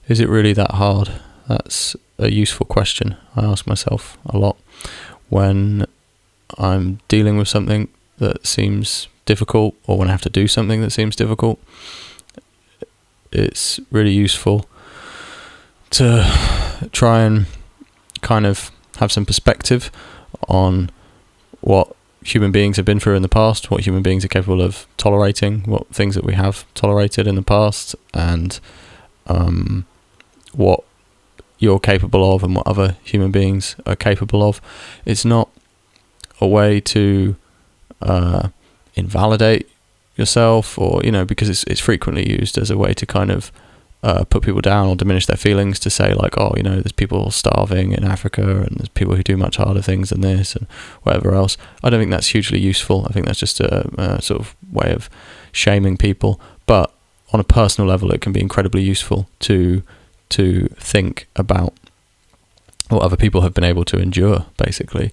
Is it really that hard? That's a useful question I ask myself a lot when I'm dealing with something that seems difficult, or when I have to do something that seems difficult. It's really useful to try and kind of have some perspective on what human beings have been through in the past, what human beings are capable of tolerating, what things that we have tolerated in the past, and what you're capable of and what other human beings are capable of. It's not a way to invalidate yourself, or because it's frequently used as a way to kind of put people down or diminish their feelings, to say like, oh, there's people starving in Africa and there's people who do much harder things than this and whatever else. I don't think that's hugely useful. I think that's just a sort of way of shaming people. But on a personal level, it can be incredibly useful to think about what other people have been able to endure, basically,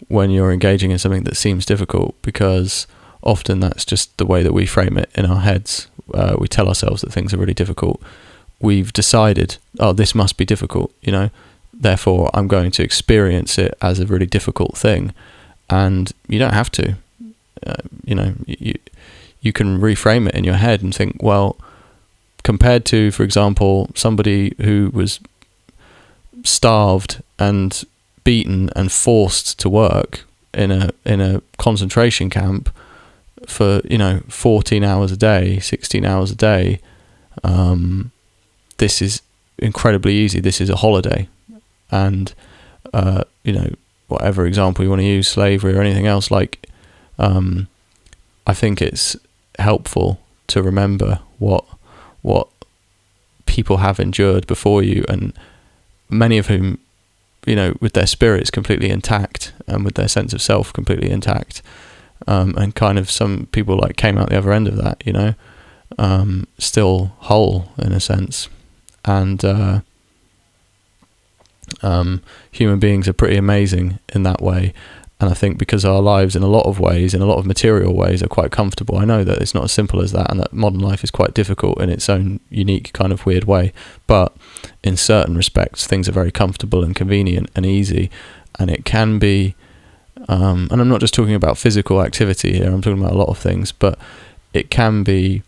when you're engaging in something that seems difficult, because often that's just the way that we frame it in our heads. We tell ourselves that things are really difficult. We've decided, oh, this must be difficult, therefore I'm going to experience it as a really difficult thing. And you don't have to. You can reframe it in your head and think, well, compared to, for example, somebody who was starved and beaten and forced to work in a concentration camp for 14 hours a day, 16 hours a day, this is incredibly easy. This is a holiday. And whatever example you want to use, slavery or anything else, like I think it's helpful to remember what people have endured before you, and many of whom, with their spirits completely intact and with their sense of self completely intact, and kind of some people like came out the other end of that, still whole in a sense. And human beings are pretty amazing in that way. And I think because our lives in a lot of ways, in a lot of material ways, are quite comfortable. I know that it's not as simple as that, and that modern life is quite difficult in its own unique kind of weird way. But in certain respects, things are very comfortable and convenient and easy. And it can be, and I'm not just talking about physical activity here, I'm talking about a lot of things, but it can be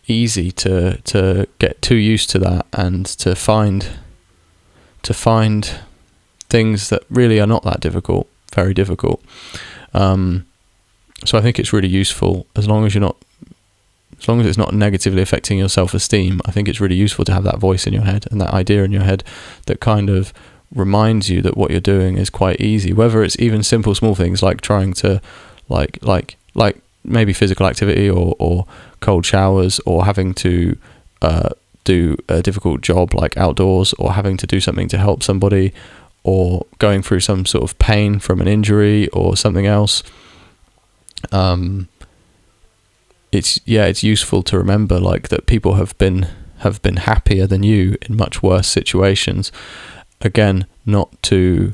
easy to get too used to that and to find things that really are not that difficult very difficult. So I think it's really useful, as long as it's not negatively affecting your self-esteem. I think it's really useful to have that voice in your head and that idea in your head that kind of reminds you that what you're doing is quite easy, whether it's even simple small things like trying to like maybe physical activity or cold showers, or having to do a difficult job like outdoors, or having to do something to help somebody, or going through some sort of pain from an injury or something else. It's useful to remember like that people have been happier than you in much worse situations. Again, not to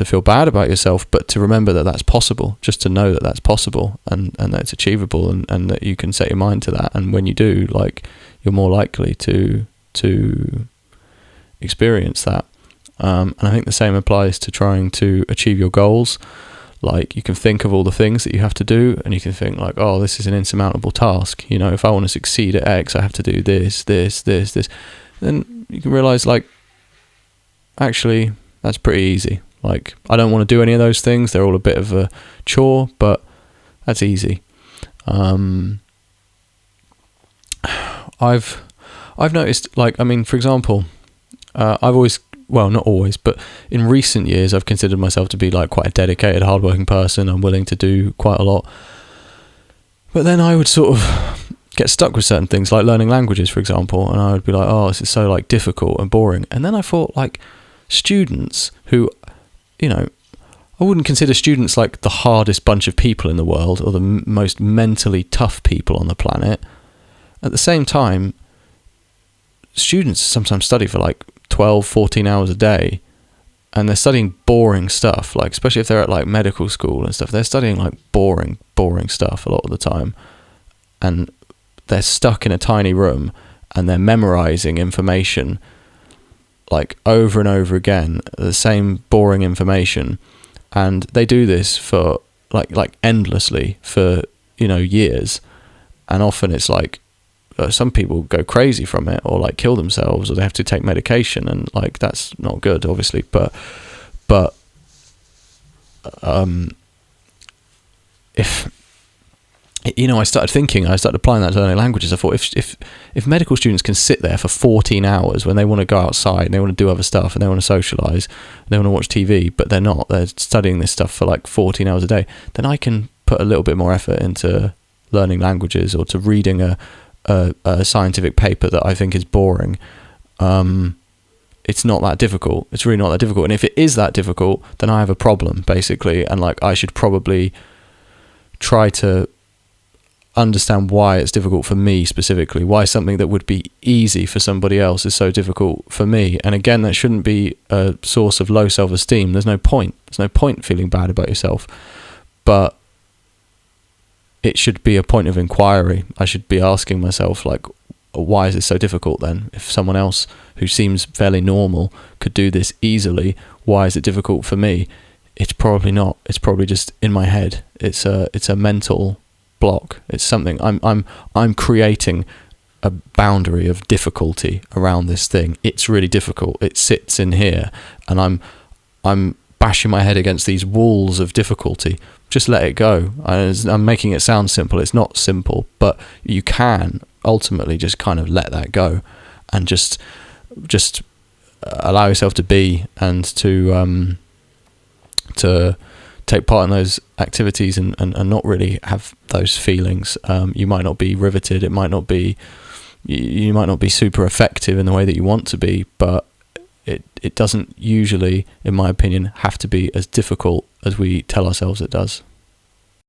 feel bad about yourself, but to remember that that's possible, just to know that that's possible and that it's achievable, and that you can set your mind to that. And when you do, like, you're more likely to experience that. And I think the same applies to trying to achieve your goals. Like, you can think of all the things that you have to do, and you can think like, oh, this is an insurmountable task. If I want to succeed at X, I have to do this. Then you can realize, like, actually, that's pretty easy. Like, I don't want to do any of those things. They're all a bit of a chore, but that's easy. I've noticed, like, I mean, for example, I've always, well, not always, but in recent years, I've considered myself to be like quite a dedicated, hardworking person. I'm willing to do quite a lot. But then I would sort of get stuck with certain things, like learning languages, for example, and I would be like, oh, this is so like difficult and boring. And then I thought, like, students who, I wouldn't consider students like the hardest bunch of people in the world or the most mentally tough people on the planet. At the same time, students sometimes study for like 12, 14 hours a day, and they're studying boring stuff, like, especially if they're at like medical school and stuff, they're studying like boring stuff a lot of the time, and they're stuck in a tiny room, and they're memorizing information like over and over again, the same boring information, and they do this for like endlessly for years, and often it's like some people go crazy from it or like kill themselves or they have to take medication, and like that's not good, obviously, but if I started applying that to learning languages. I thought if medical students can sit there for 14 hours when they want to go outside and they want to do other stuff and they want to socialize and they want to watch TV, but they're studying this stuff for like 14 hours a day, then I can put a little bit more effort into learning languages or to reading a scientific paper that I think is boring. It's not that difficult. It's really not that difficult. And if it is that difficult, then I have a problem, basically. And like, I should probably try to understand why it's difficult for me specifically, why something that would be easy for somebody else is so difficult for me. And again, that shouldn't be a source of low self-esteem. There's no point feeling bad about yourself, but it should be a point of inquiry. I should be asking myself, like, why is this so difficult then? If someone else who seems fairly normal could do this easily, why is it difficult for me? It's probably not. It's probably just in my head. It's a mental block. It's something I'm creating a boundary of difficulty around this thing. It's really difficult. It sits in here, and I'm bashing my head against these walls of difficulty. Just let it go. I'm making it sound simple. It's not simple, but you can ultimately just kind of let that go and just allow yourself to be, and to take part in those activities and not really have those feelings. You might not be riveted. It might not be, you might not be super effective in the way that you want to be, but it doesn't usually, in my opinion, have to be as difficult as we tell ourselves it does.